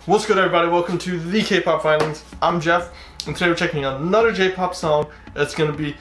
What's good, everybody? Welcome to the K-pop Findings. I'm Jeff, and today we're checking out another J-pop song. It's gonna be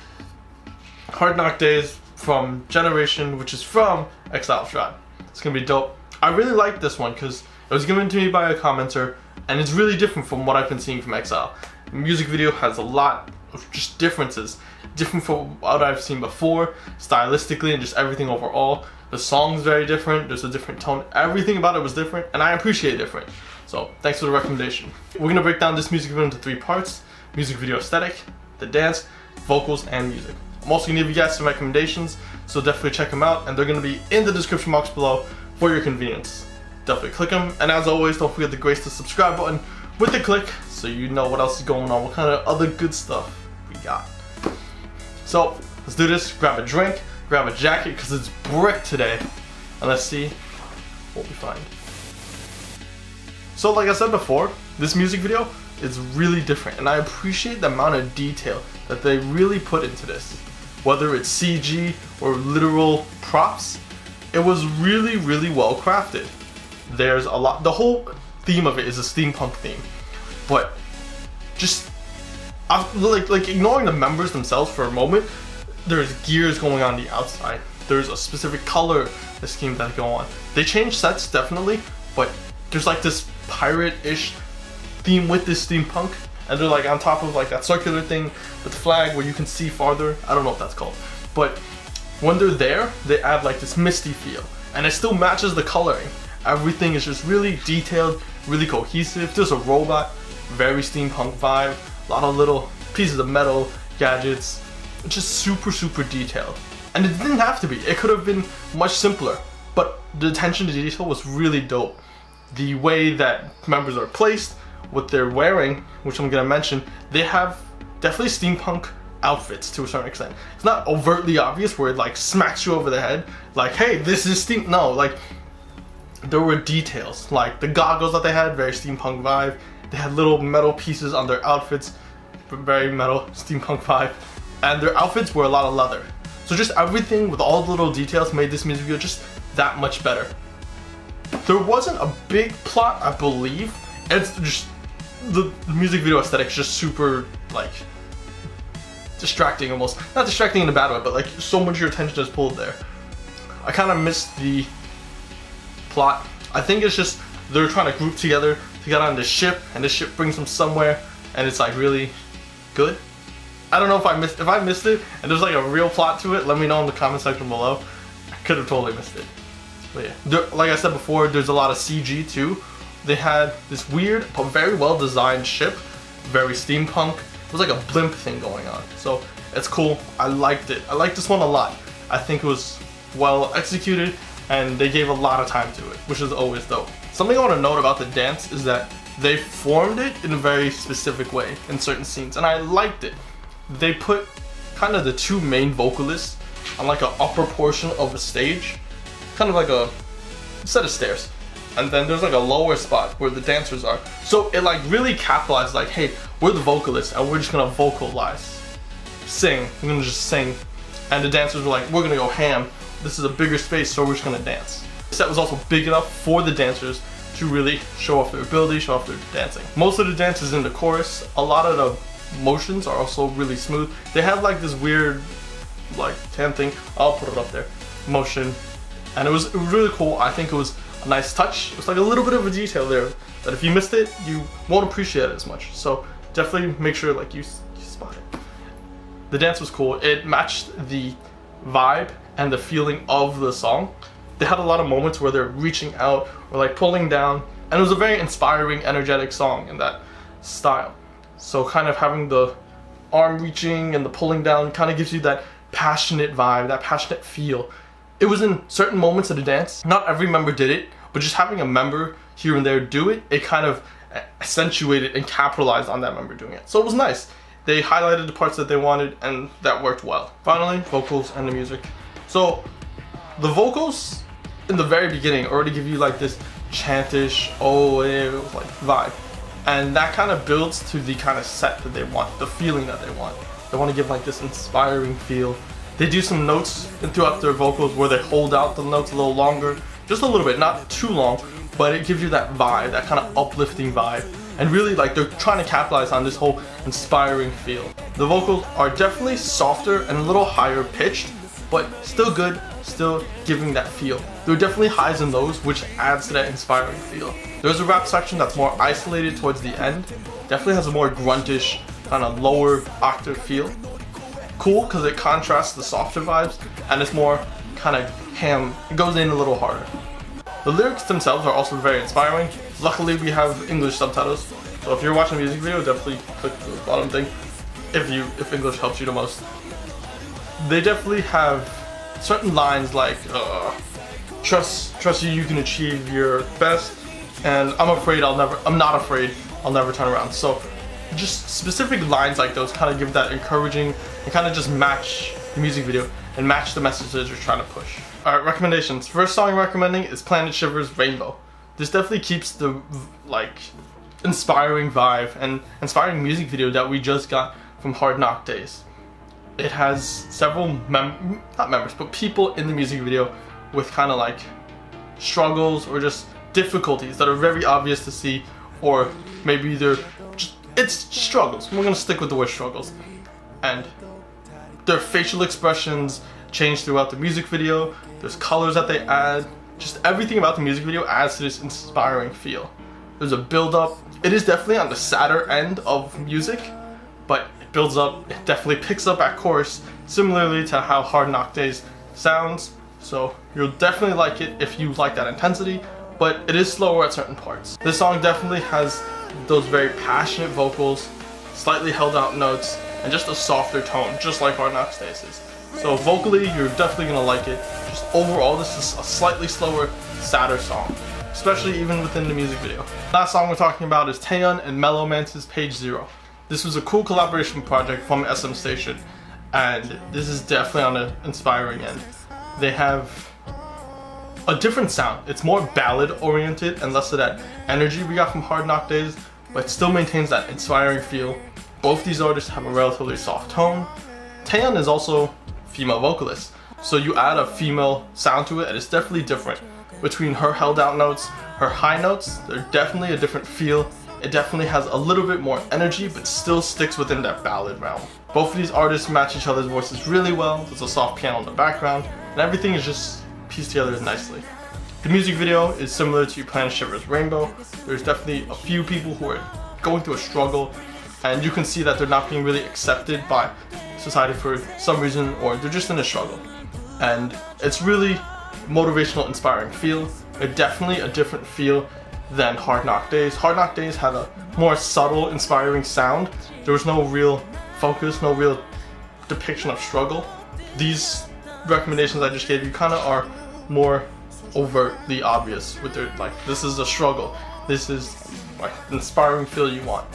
Hard Knock Days from Generation, which is from EXILE TRIBE. It's gonna be dope. I really like this one because it was given to me by a commenter, and it's really different from what I've been seeing from EXILE. The music video has a lot of just differences, different from what I've seen before, stylistically and just everything overall. The song's very different, there's a different tone, everything about it was different, and I appreciate it different. So, thanks for the recommendation. We're gonna break down this music video into 3 parts: music video aesthetic, the dance, vocals, and music. I'm also gonna give you guys some recommendations, so definitely check them out, and they're gonna be in the description box below for your convenience. Definitely click them, and as always, don't forget to grace the subscribe button with the click so you know what else is going on, what kind of other good stuff we got. So, let's do this. Grab a drink, grab a jacket, because it's brick today, and let's see what we find. So like I said before, this music video is really different, and I appreciate the amount of detail that they really put into this. Whether it's CG or literal props, it was really, really well crafted. There's a lot, the whole theme of it is a steampunk theme, but just like ignoring the members themselves for a moment, there's gears going on the outside. There's a specific color scheme that go on. They changed sets definitely, but there's like this pirate-ish theme with this steampunk, and they're like on top of like that circular thing with the flag where you can see farther. I don't know what that's called, but when they're there, they add like this misty feel, and it still matches the coloring. Everything is just really detailed, really cohesive. There's a robot, very steampunk vibe, a lot of little pieces of metal, gadgets, just super detailed. And it didn't have to be, it could have been much simpler, but the attention to detail was really dope. The way that members are placed, what they're wearing, which I'm gonna mention, they have definitely steampunk outfits to a certain extent. It's not overtly obvious where it like smacks you over the head, like, hey, this is steam. No, like, there were details, like the goggles that they had, very steampunk vibe. They had little metal pieces on their outfits, very metal, steampunk vibe. And their outfits were a lot of leather. So just everything with all the little details made this music video just that much better. There wasn't a big plot, I believe. It's just the music video aesthetic is just super like distracting almost. Not distracting in a bad way, but like so much of your attention is pulled there. I kind of missed the plot. I think it's just they're trying to group together to get on this ship, and this ship brings them somewhere, and it's like really good. I don't know if I missed it, and there's like a real plot to it. Let me know in the comment section below. I could have totally missed it. But yeah, like I said before, there's a lot of CG too. They had this weird but very well designed ship, very steampunk. It was like a blimp thing going on, so it's cool. I liked it. I liked this one a lot. I think it was well executed, and they gave a lot of time to it, which is always dope. Something I want to note about the dance is that they formed it in a very specific way in certain scenes, and I liked it. They put kind of the 2 main vocalists on like an upper portion of the stage, kind of like a set of stairs, and then there's like a lower spot where the dancers are. So it like really capitalized, like, hey, we're the vocalists and we're just gonna vocalize, sing, we're gonna just sing. And the dancers were like, we're gonna go ham, this is a bigger space, so we're just gonna dance. The set was also big enough for the dancers to really show off their ability, show off their dancing. Most of the dances in the chorus, a lot of the motions are also really smooth. They had like this weird like tan thing, I'll put it up there, motion, and it was really cool. I think it was a nice touch. It was like a little bit of a detail there that if you missed it, you won't appreciate it as much. So definitely make sure like you spot it. The dance was cool. It matched the vibe and the feeling of the song. They had a lot of moments where they're reaching out or like pulling down, and it was a very inspiring, energetic song in that style. So kind of having the arm reaching and the pulling down kind of gives you that passionate vibe, that passionate feel. It was in certain moments of the dance. Not every member did it, but just having a member here and there do it, it kind of accentuated and capitalized on that member doing it. So it was nice. They highlighted the parts that they wanted, and that worked well. Finally, vocals and the music. So the vocals in the very beginning already give you like this chantish, like vibe. And that kind of builds to the kind of set that they want, the feeling that they want. They want to give like this inspiring feel. They do some notes throughout their vocals where they hold out the notes a little longer, just a little bit, not too long, but it gives you that vibe, that kind of uplifting vibe. And really, like, they're trying to capitalize on this whole inspiring feel. The vocals are definitely softer and a little higher pitched, but still good, still giving that feel. There are definitely highs and lows, which adds to that inspiring feel. There's a rap section that's more isolated towards the end. Definitely has a more gruntish, kind of lower octave feel. Cool, because it contrasts the softer vibes, and it's more kind of ham, it goes in a little harder. The lyrics themselves are also very inspiring. Luckily we have English subtitles, so if you're watching a music video, definitely click the bottom thing if English helps you the most. They definitely have certain lines like trust you can achieve your best, and I'm not afraid I'll never turn around. So just specific lines like those kind of give that encouraging and kind of just match the music video and match the messages you're trying to push. Alright, recommendations. First song I'm recommending is Planet Shiver's Rainbow. This definitely keeps the like inspiring vibe and inspiring music video that we just got from Hard Knock Days. It has several not members, but people in the music video with kind of like struggles or just difficulties that are very obvious to see, or maybe it's struggles. We're gonna stick with the word struggles. And their facial expressions change throughout the music video. There's colors that they add. Just everything about the music video adds to this inspiring feel. There's a build up. It is definitely on the sadder end of music, but it builds up. It definitely picks up at chorus, similarly to how Hard Knock Days sounds. So you'll definitely like it if you like that intensity, but it is slower at certain parts. This song definitely has those very passionate vocals, slightly held out notes, and just a softer tone, just like Hard Knock Days is. So vocally, you're definitely gonna like it. Just overall, this is a slightly slower, sadder song, especially even within the music video. Last song we're talking about is Taeyeon and Melomance's Page Zero. This was a cool collaboration project from SM Station, and this is definitely on the inspiring end. They have a different sound. It's more ballad oriented and less of that energy we got from Hard Knock Days, but it still maintains that inspiring feel. Both these artists have a relatively soft tone. Taeyeon is also female vocalist, so you add a female sound to it, and it's definitely different. Between her held out notes, her high notes, they're definitely a different feel. It definitely has a little bit more energy, but still sticks within that ballad realm. Both of these artists match each other's voices really well. There's a soft piano in the background, and everything is just pieced together nicely. The music video is similar to Planet Shiver's Rainbow. There's definitely a few people who are going through a struggle, and you can see that they're not being really accepted by society for some reason, or they're just in a struggle. And it's really motivational, inspiring feel. It's definitely a different feel than Hard Knock Days. Hard Knock Days had a more subtle, inspiring sound. There was no real focus, no real depiction of struggle. These recommendations I just gave you kind of are more overtly obvious with their, like, this is a struggle. This is like the inspiring feel you want.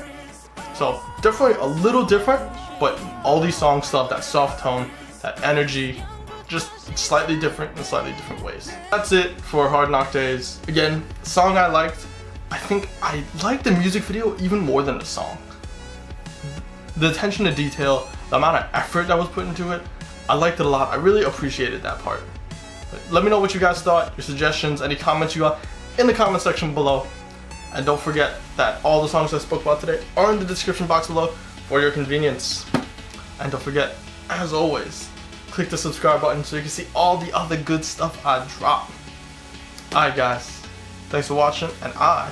So definitely a little different, but all these songs still have that soft tone, that energy, just slightly different in slightly different ways. That's it for Hard Knock Days. Again, song I liked. I think I liked the music video even more than the song. The attention to detail, the amount of effort that was put into it, I liked it a lot. I really appreciated that part. But let me know what you guys thought, your suggestions, any comments you got in the comment section below. And don't forget that all the songs I spoke about today are in the description box below for your convenience. And don't forget, as always, click the subscribe button so you can see all the other good stuff I drop. Alright guys, thanks for watching, and I